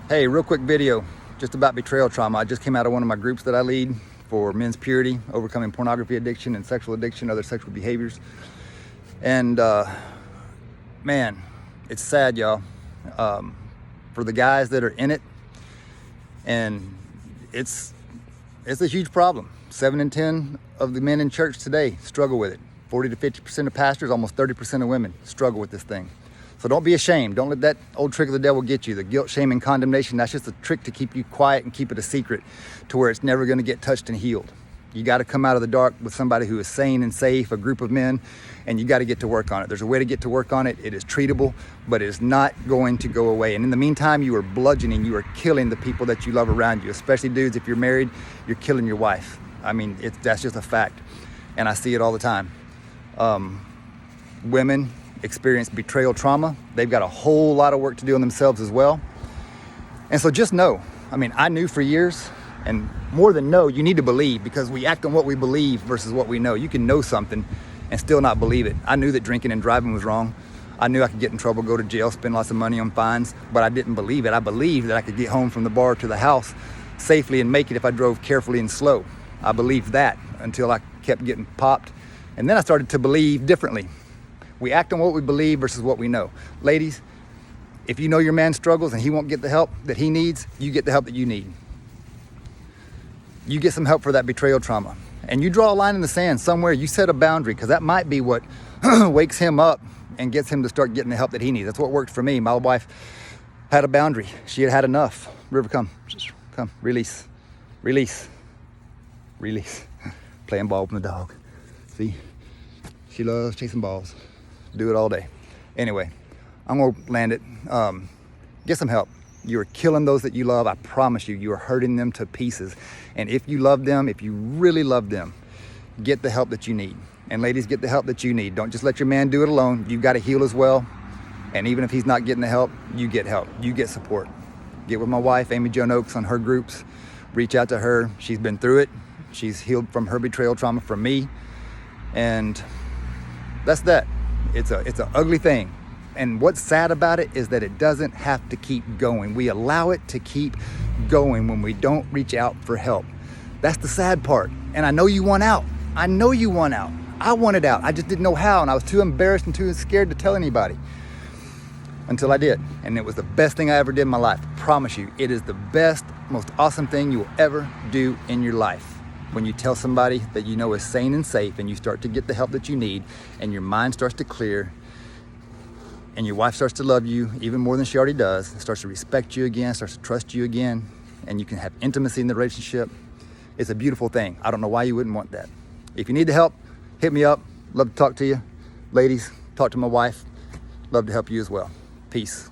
Hey, real quick video just about betrayal trauma. I just came out of one of my groups that I lead for men's purity, overcoming pornography addiction and sexual addiction, other sexual behaviors. And man, it's sad, y'all, for the guys that are in it. And it's a huge problem. 7 in 10 of the men in church today struggle with it. 40 to 50% of pastors, almost 30% of women struggle with this thing. So don't be ashamed. Don't let that old trick of the devil get you. The guilt, shame, and condemnation, that's just a trick to keep you quiet and keep it a secret to where it's never going to get touched and healed. You got to come out of the dark with somebody who is sane and safe, a group of men, and you got to get to work on it. There's a way to get to work on it. It is treatable, but it is not going to go away. And in the meantime, you are bludgeoning, you are killing the people that you love around you, especially dudes. If you're married, you're killing your wife. I mean, that's just a fact. And I see it all the time. Women experience betrayal trauma. They've got a whole lot of work to do on themselves as well. And so just know, I mean, I knew for years, and more than know, you need to believe, because we act on what we believe versus what we know. You can know something and still not believe it. I knew that drinking and driving was wrong. I knew I could get in trouble, go to jail, spend lots of money on fines, but I didn't believe it. I believed that I could get home from the bar to the house safely and make it if I drove carefully and slow. I believed that until I kept getting popped. And then I started to believe differently. We act on what we believe versus what we know. Ladies, if you know your man struggles and he won't get the help that he needs, you get the help that you need. You get some help for that betrayal trauma. And you draw a line in the sand somewhere. You set a boundary, because that might be what wakes him up and gets him to start getting the help that he needs. That's what worked for me. My wife had a boundary. She had had enough. River, come, release, release, release. Playing ball with the dog. See, she loves chasing balls. Do it all day. Anyway, I'm gonna land it. Get some help. You're killing those that you love. I promise you, you are hurting them to pieces. And if you love them, if you really love them, get the help that you need. And ladies, get the help that you need. Don't just let your man do it alone. You've got to heal as well. And even if he's not getting the help, you get help. You get support. Get with my wife, Amy Joan Oakes, on her groups. Reach out to her. She's been through it. She's healed from her betrayal trauma from me. And that's that. It's an ugly thing. And what's sad about it is that it doesn't have to keep going. We allow it to keep going when we don't reach out for help. That's the sad part. And I know you want out. I know you want out. I wanted out. I just didn't know how. And I was too embarrassed and too scared to tell anybody until I did. And it was the best thing I ever did in my life. I promise you, it is the best, most awesome thing you will ever do in your life. When you tell somebody that you know is sane and safe, and you start to get the help that you need, and your mind starts to clear, and your wife starts to love you even more than she already does, starts to respect you again, starts to trust you again, and you can have intimacy in the relationship. It's a beautiful thing. I don't know why you wouldn't want that. If you need the help, hit me up. Love to talk to you. Ladies, talk to my wife. Love to help you as well. Peace.